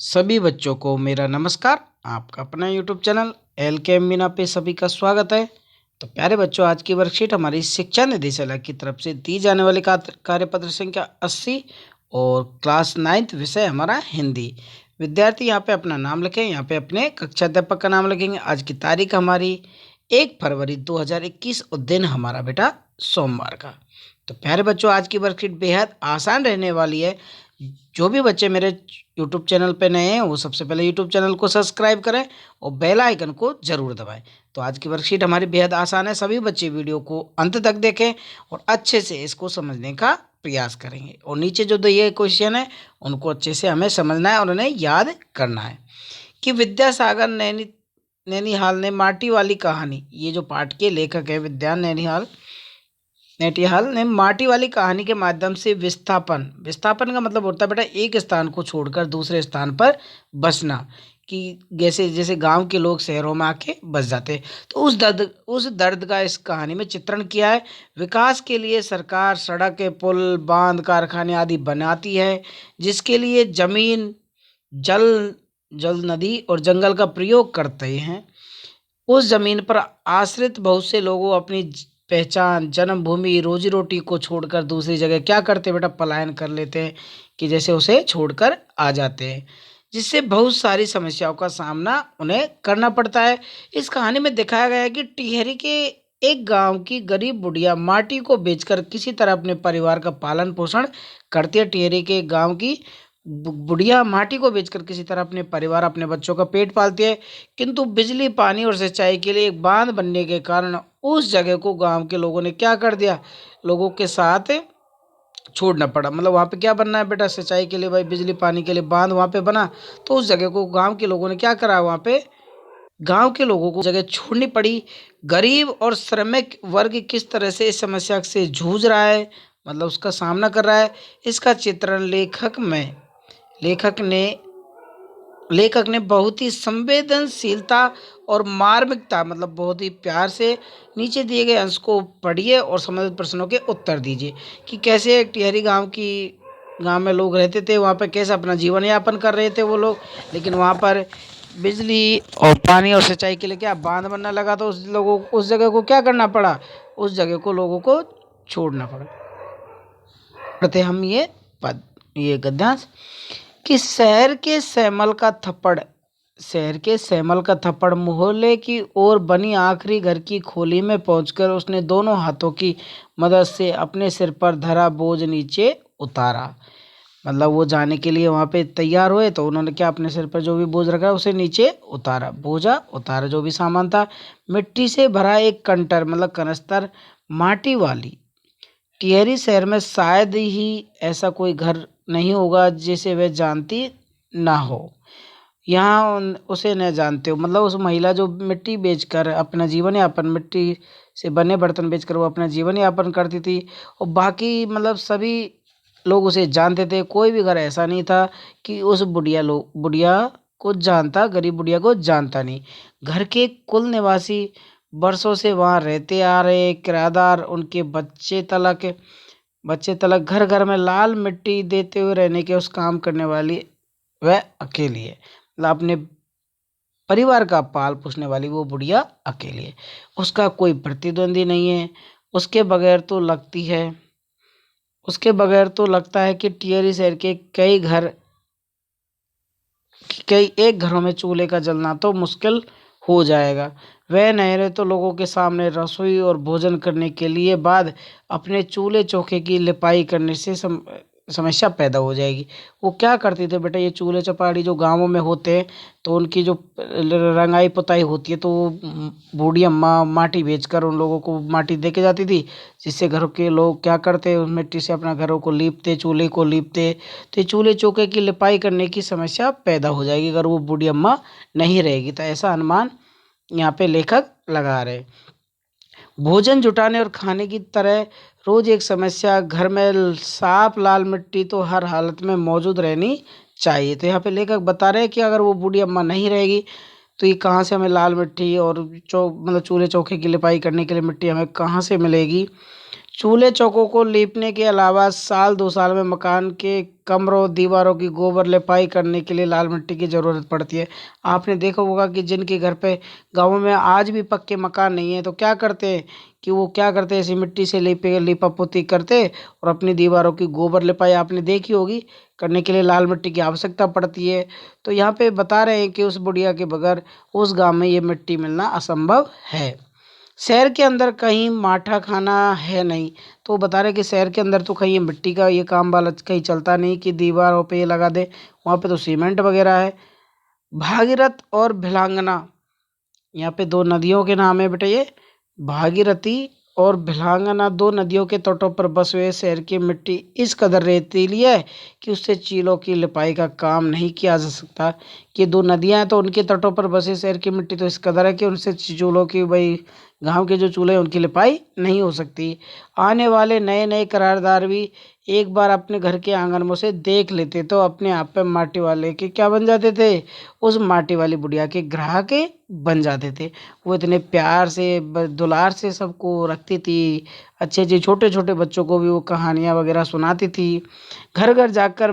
सभी बच्चों को मेरा नमस्कार। आपका अपना यूट्यूब चैनल एल के मीना पे सभी का स्वागत है। तो प्यारे बच्चों, आज की वर्कशीट हमारी शिक्षा निदेशालय की तरफ से दी जाने वाली कार्यपत्र संख्या 80 और क्लास 9th विषय हमारा हिंदी। विद्यार्थी यहाँ पे अपना नाम लिखें, यहाँ पे अपने कक्षा अध्यापक का नाम लिखेंगे। आज की तारीख हमारी 1 फरवरी 2021 और दिन हमारा बेटा सोमवार का। तो प्यारे बच्चों, आज की वर्कशीट बेहद आसान रहने वाली है। जो भी बच्चे मेरे यूट्यूब चैनल पे नए हैं वो सबसे पहले यूट्यूब चैनल को सब्सक्राइब करें और बेल आइकन को ज़रूर दबाएं। तो आज की वर्कशीट हमारी बेहद आसान है। सभी बच्चे वीडियो को अंत तक देखें और अच्छे से इसको समझने का प्रयास करेंगे। और नीचे जो ये क्वेश्चन है उनको अच्छे से हमें समझना है और उन्हें याद करना है कि विद्यासागर नैनिहाल ने माटी वाली कहानी, ये जो पाठ के लेखक है विद्या नैटिहाल ने माटी वाली कहानी के माध्यम से विस्थापन का मतलब होता है बेटा एक स्थान को छोड़कर दूसरे स्थान पर बसना, कि जैसे जैसे गांव के लोग शहरों में आके बस जाते, तो उस दर्द का इस कहानी में चित्रण किया है। विकास के लिए सरकार सड़कें, पुल, बांध, कारखाने आदि बनाती है, जिसके लिए जमीन, जल, नदी और जंगल का प्रयोग करते हैं। उस जमीन पर आश्रित बहुत से लोगों अपनी पहचान, जन्मभूमि, रोजी रोटी को छोड़कर दूसरी जगह क्या करते हैं बेटा, पलायन कर लेते हैं, कि जैसे उसे छोड़कर आ जाते हैं, जिससे बहुत सारी समस्याओं का सामना उन्हें करना पड़ता है। इस कहानी में दिखाया गया है कि टिहरी के एक गांव की गरीब बुढ़िया माटी को बेचकर किसी तरह अपने परिवार का पालन पोषण करती है। टिहरी के गांव की बुढ़िया माटी को बेचकर किसी तरह अपने परिवार, अपने बच्चों का पेट पालती है, किंतु बिजली, पानी और सिंचाई के लिए एक बांध बनने के कारण उस जगह को गांव के लोगों ने क्या कर दिया, लोगों के साथ छोड़ना पड़ा। मतलब वहाँ पे क्या बनना है बेटा, सिंचाई के लिए, भाई बिजली पानी के लिए बांध वहाँ पे बना, तो उस जगह को गांव के लोगों ने क्या करा, वहाँ पे गांव के लोगों को जगह छोड़नी पड़ी। गरीब और श्रमिक वर्ग किस तरह से इस समस्या से जूझ रहा है, मतलब उसका सामना कर रहा है, इसका चित्रण लेखक ने बहुत ही संवेदनशीलता और मार्मिकता, मतलब बहुत ही प्यार से नीचे दिए गए अंश को पढ़िए और संबंधित प्रश्नों के उत्तर दीजिए कि कैसे टिहरी गांव में लोग रहते थे, वहाँ पर कैसे अपना जीवन यापन कर रहे थे वो लोग। लेकिन वहाँ पर बिजली और पानी और सिंचाई के लिए क्या बांध बनने लगा, तो उस जगह को क्या करना पड़ा, उस जगह को लोगों को छोड़ना पड़ा। पढ़ते हम ये गद्यांश कि शहर के सैमल का थप्पड़ मोहल्ले की ओर बनी आखिरी घर की खोली में पहुंचकर उसने दोनों हाथों की मदद से अपने सिर पर धरा बोझ नीचे उतारा। मतलब वो जाने के लिए वहाँ पे तैयार हुए, तो उन्होंने क्या, अपने सिर पर जो भी बोझ रखा उसे नीचे उतारा, जो भी सामान था। मिट्टी से भरा एक कंटर, मतलब कनस्तर, माटी वाली टिहरी शहर में शायद ही ऐसा कोई घर नहीं होगा जिसे वह जानती ना हो, यहाँ उसे न जानते हो। मतलब उस महिला जो मिट्टी बेचकर अपना जीवन यापन, मिट्टी से बने बर्तन बेचकर वो अपना जीवन यापन करती थी, और बाकी मतलब सभी लोग उसे जानते थे। कोई भी घर ऐसा नहीं था कि उस बुढ़िया को जानता, गरीब बुढ़िया को जानता नहीं। घर के कुल निवासी, बरसों से वहाँ रहते आ रहे किराएदार, उनके बच्चे तलक घर घर में लाल मिट्टी देते हुए रहने के उस काम करने वाली वह अकेली है। मतलब अपने परिवार का पाल पोसने वाली वो बुढ़िया अकेली है, उसका कोई प्रतिद्वंदी नहीं है। उसके बगैर तो लगता है कि टिहरी शहर के कई एक घरों में चूल्हे का जलना तो मुश्किल हो जाएगा। वह नहीं रहे तो लोगों के सामने रसोई और भोजन करने के लिए बाद अपने चूल्हे चौके की लिपाई करने से समस्या पैदा हो जाएगी। वो क्या करते थे बेटा, ये चूल्हे चपाड़ी जो गांवों में होते हैं, तो उनकी जो रंगाई पुताई होती है, तो वो बूढ़ी अम्मा माटी बेचकर उन लोगों को माटी दे के जाती थी, जिससे घरों के लोग क्या करते, उस मिट्टी से अपना घरों को लीपते, चूल्हे को लीपते। तो चूल्हे चौके की लिपाई करने की समस्या पैदा हो जाएगी अगर वो बूढ़ी अम्मा नहीं रहेगी। तो ऐसा अनुमान यहाँ पे लेखक लगा रहे। भोजन जुटाने और खाने की तरह रोज एक समस्या, घर में साफ लाल मिट्टी तो हर हालत में मौजूद रहनी चाहिए। तो यहाँ पे लेखक बता रहे हैं कि अगर वो बूढ़ी अम्मा नहीं रहेगी तो ये कहाँ से हमें लाल मिट्टी और मतलब चूल्हे चौके की लिपाई करने के लिए मिट्टी हमें कहाँ से मिलेगी। चूल्हे चौकों को लीपने के अलावा साल 2 साल में मकान के कमरों दीवारों की गोबर लिपाई करने के लिए लाल मिट्टी की ज़रूरत पड़ती है। आपने देखा होगा कि जिनके घर पे गाँव में आज भी पक्के मकान नहीं है तो क्या करते हैं कि वो क्या करते हैं, ऐसी मिट्टी से लीपा पोती करते और अपनी दीवारों की गोबर लिपाई आपने देखी होगी, करने के लिए लाल मिट्टी की आवश्यकता पड़ती है। तो यहाँ पे बता रहे हैं कि उस बुढ़िया के बगैर उस गाँव में ये मिट्टी मिलना असंभव है। शहर के अंदर कहीं माठा खाना है नहीं, तो वो बता रहे कि शहर के अंदर तो कहीं ये मिट्टी का ये काम वाला कहीं चलता नहीं कि दीवारों पे ये लगा दे, वहाँ पे तो सीमेंट वगैरह है। भागीरथ और भिलांगना, यहाँ पे दो नदियों के नाम है बेटा ये, भागीरथी और भिलांगना, दो नदियों के तटों पर बसे हुए शहर की मिट्टी इस कदर रेतीली है कि उससे चीलों की लिपाई का काम नहीं किया जा सकता। कि दो नदियां हैं तो उनके तटों पर बसे शहर की मिट्टी तो इस कदर है कि उनसे चूल्हों की भाई गांव के जो चूल्हे हैं उनकी लिपाई नहीं हो सकती। आने वाले नए नए करारदार भी एक बार अपने घर के आंगन में से देख लेते तो अपने आप पे माटी वाले के क्या बन जाते थे, उस माटी वाली बुढ़िया के ग्राहक के बन जाते थे। वो इतने प्यार से दुलार से सबको रखती थी, अच्छे अच्छे छोटे छोटे बच्चों को भी वो कहानियाँ वगैरह सुनाती थी। घर घर जाकर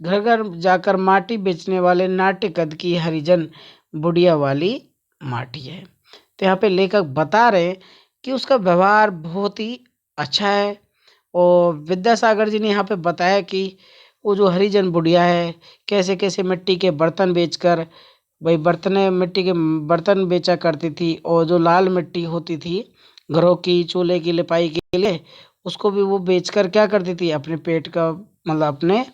घर घर जाकर माटी बेचने वाले नाट्य कद की हरिजन बुढ़िया वाली माटी है। तो यहाँ पे लेखक बता रहे हैं कि उसका व्यवहार बहुत ही अच्छा है। और विद्यासागर जी ने यहाँ पे बताया कि वो जो हरिजन बुढ़िया है कैसे कैसे मिट्टी के बर्तन बेचकर भाई मिट्टी के बर्तन बेचा करती थी, और जो लाल मिट्टी होती थी घरों की चूल्हे की लिपाई के लिए उसको भी वो बेचकर क्या करती थी, अपने पेट का मतलब अपने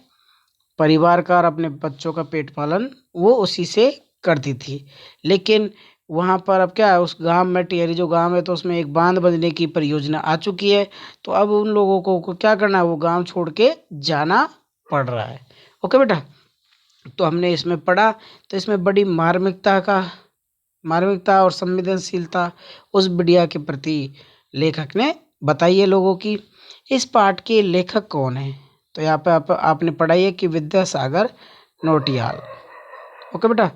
परिवार का और अपने बच्चों का पेट पालन वो उसी से करती थी। लेकिन वहाँ पर अब क्या है, उस गांव में टिहरी जो गांव है तो उसमें एक बांध बनने की परियोजना आ चुकी है। तो अब उन लोगों को क्या करना है, वो गांव छोड़ के जाना पड़ रहा है। ओके बेटा, तो हमने इसमें पढ़ा, तो इसमें बड़ी मार्मिकता और संवेदनशीलता उस मीडिया के प्रति लेखक ने बताई है लोगों की। इस पाठ के लेखक कौन है, तो यहाँ पे आपने पढ़ाई है कि विद्यासागर नौटियाल। ओके बेटा,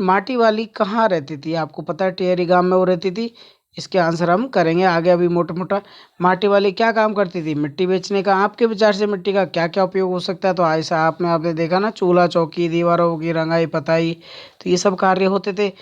माटी वाली कहाँ रहती थी, आपको पता है टिहरी गांव में वो रहती थी। इसके आंसर हम करेंगे आगे, अभी मोटा मोटा। माटी वाली क्या काम करती थी, मिट्टी बेचने का। आपके विचार से मिट्टी का क्या क्या उपयोग हो सकता है, तो ऐसा आपने देखा ना, चूल्हा चौकी दीवारों की रंगाई पताई, तो ये सब कार्य होते थे।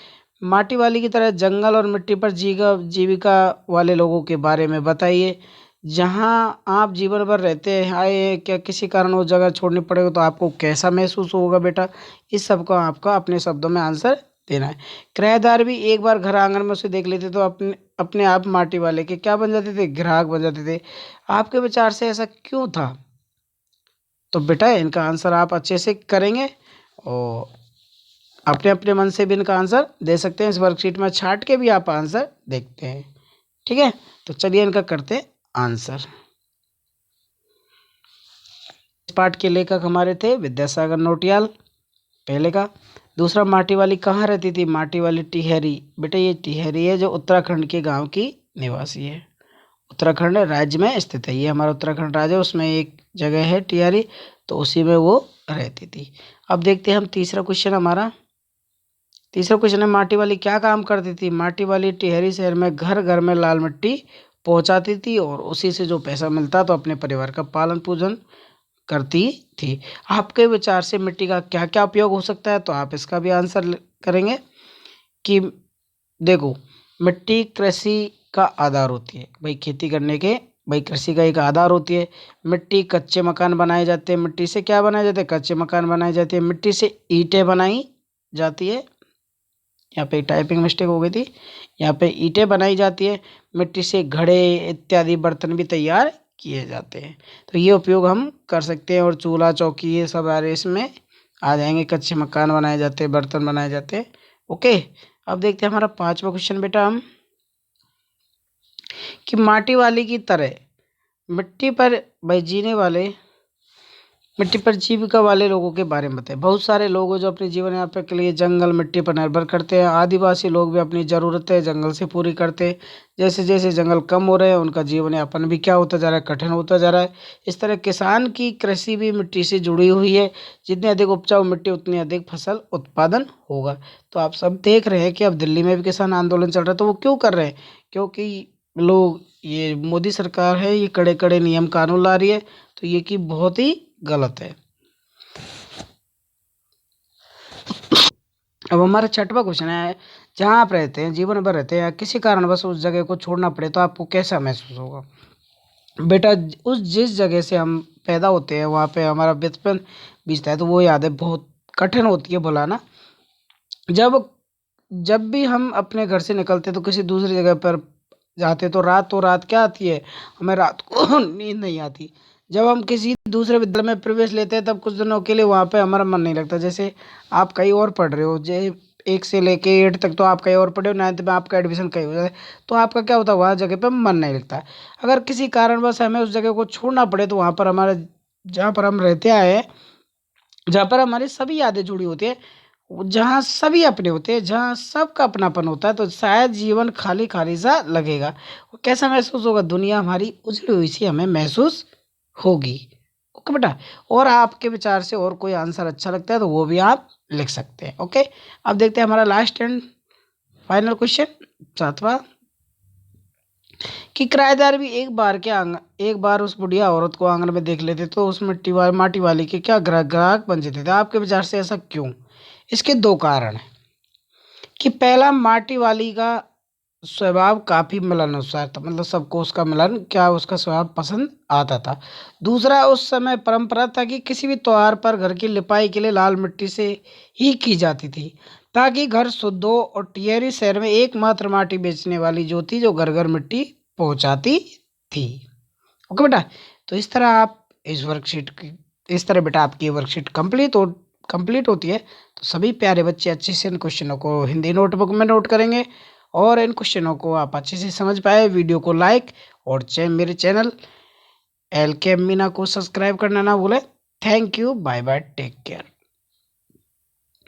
माटी वाली की तरह जंगल और मिट्टी पर जीविका वाले लोगों के बारे में बताइए। जहाँ आप जीवन भर रहते आए, क्या किसी कारण वो जगह छोड़नी पड़ेगा तो आपको कैसा महसूस होगा बेटा, इस सब का आपका अपने शब्दों में आंसर देना है। किराएदार भी एक बार घर आंगन में उसे देख लेते तो अपने अपने आप माटी वाले के क्या बन जाते थे, ग्राहक बन जाते थे। आपके विचार से ऐसा क्यों था, तो बेटा इनका आंसर आप अच्छे से करेंगे और अपने अपने मन से भी इनका आंसर दे सकते हैं। इस वर्कशीट में छाट के भी आप आंसर देखते हैं, ठीक है। तो चलिए इनका करते हैं आंसर। इस पाठ के लेखक हमारे थे विद्यासागर नौटियाल, पहले का। दूसरा, माटी वाली कहाँ रहती थी, माटी वाली टिहरी। बेटा ये टिहरी है जो उत्तराखंड के गांव की निवासी है। उत्तराखंड राज्य में स्थित है, ये हमारा उत्तराखंड राज्य है, उसमें एक जगह है टिहरी, तो उसी में वो रहती थी। अब देखते हैं हम तीसरा क्वेश्चन हमारा। तीसरा क्वेश्चन है, माटी वाली क्या काम करती थी। माटी वाली टिहरी शहर में घर घर में लाल मिट्टी पहुंचाती थी और उसी से जो पैसा मिलता तो अपने परिवार का पालन पोषण करती थी। आपके विचार से मिट्टी का क्या क्या उपयोग हो सकता है, तो आप इसका भी आंसर करेंगे कि देखो, मिट्टी कृषि का आधार होती है भाई, खेती करने के भाई कृषि का एक आधार होती है। मिट्टी कच्चे मकान बनाए जाते हैं, मिट्टी से क्या बनाए जाते हैं, कच्चे मकान बनाए जाते हैं। मिट्टी से ईंटें बनाई जाती है, यहाँ पे टाइपिंग मिस्टेक हो गई थी, यहाँ पे ईंटें बनाई जाती है। मिट्टी से घड़े इत्यादि बर्तन भी तैयार किए जाते हैं, तो ये उपयोग हम कर सकते हैं। और चूल्हा चौकी ये सब आ रहे इसमें आ जाएंगे, कच्चे मकान बनाए जाते हैं, बर्तन बनाए जाते हैं। ओके, अब देखते हैं हमारा पांचवा क्वेश्चन बेटा हम, कि माटी वाली की तरह मिट्टी पर भाई जीने वाले, मिट्टी पर जीविका वाले लोगों के बारे में बताएं। बहुत सारे लोग हैं जो अपने जीवन यापन के लिए जंगल मिट्टी पर निर्भर करते हैं। आदिवासी लोग भी अपनी ज़रूरतें जंगल से पूरी करते हैं। जैसे जैसे जंगल कम हो रहे हैं उनका जीवन यापन भी क्या होता जा रहा है, कठिन होता जा रहा है। इस तरह किसान की कृषि भी मिट्टी से जुड़ी हुई है। जितनी अधिक उपजाऊ मिट्टी उतनी अधिक फसल उत्पादन होगा। तो आप सब देख रहे हैं कि अब दिल्ली में भी किसान आंदोलन चल रहा है, तो वो क्यों कर रहे हैं, क्योंकि लोग ये मोदी सरकार है, ये कड़े कड़े नियम कानून ला रही है, तो ये कि बहुत ही गलत है। अब हमारा छठवां क्वेश्चन है, जहाँ आप रहते हैं, जीवन भर रहते हैं, या किसी कारणवश उस जगह को छोड़ना पड़े तो आपको कैसा महसूस होगा? बेटा, उस जिस जगह से हम पैदा होते हैं वहाँ पे हमारा बचपन बीतता है, तो वो यादें बहुत कठिन होती है भुलाना। जब जब भी हम अपने घर से निकलते तो किसी दूसरी जगह पर जाते, तो रात क्या आती है, हमें रात को नींद नहीं आती। जब हम किसी दूसरे विद्यालय में प्रवेश लेते हैं तब कुछ दिनों के लिए वहाँ पे हमारा मन नहीं लगता। जैसे आप कहीं और पढ़ रहे हो, जे 1 से लेके 8 तक तो आप कहीं और पढ़े हो, 9th में आपका एडमिशन कहीं हो जाए, तो आपका क्या होता है, वहाँ जगह पे मन नहीं लगता। अगर किसी कारणवश हमें उस जगह को छोड़ना पड़े तो वहाँ पर हमारा, जहाँ पर हम रहते आए हैं, जहाँ पर हमारी सभी यादें जुड़ी होती है, जहाँ सभी अपने होते हैं, जहाँ सबका अपनापन होता है, तो शायद जीवन खाली-खाली सा लगेगा। वो कैसा महसूस होगा? दुनिया हमारी उजड़ी हुई सी हमें महसूस होगी। ओके बेटा? और आपके विचार से और कोई आंसर अच्छा लगता है तो वो भी आप लिख सकते हैं। ओके? अब देखते हैं हमारा लास्ट एंड फाइनल क्वेश्चन, 7वां, कि किराएदार भी एक बार उस बुढ़िया औरत को आंगन में देख लेते तो उस माटी वाली के क्या ग्राहक बन जाते थे। आपके विचार से ऐसा क्यों? इसके 2 कारण हैं। कि पहला, माटी वाली का स्वभाव काफ़ी मिलनसार था, मतलब सबको उसका मिलन, क्या उसका स्वभाव पसंद आता था। दूसरा, उस समय परंपरा था कि किसी भी त्योहार पर घर की लिपाई के लिए लाल मिट्टी से ही की जाती थी, ताकि घर शुद्ध हो। और टिहरी शहर में एकमात्र माटी बेचने वाली जो थी, जो घर घर मिट्टी पहुंचाती थी। ओके बेटा? तो इस तरह आप इस वर्कशीट की इस तरह बेटा आपकी ये वर्कशीट कंप्लीट होती है। तो सभी प्यारे बच्चे अच्छे से इन क्वेश्चनों को हिंदी नोटबुक में नोट करेंगे, और इन क्वेश्चनों को आप अच्छे से समझ पाए। वीडियो को लाइक और मेरे चैनल एल के मीना को सब्सक्राइब करना ना भूलें। Thank you, bye bye, take care.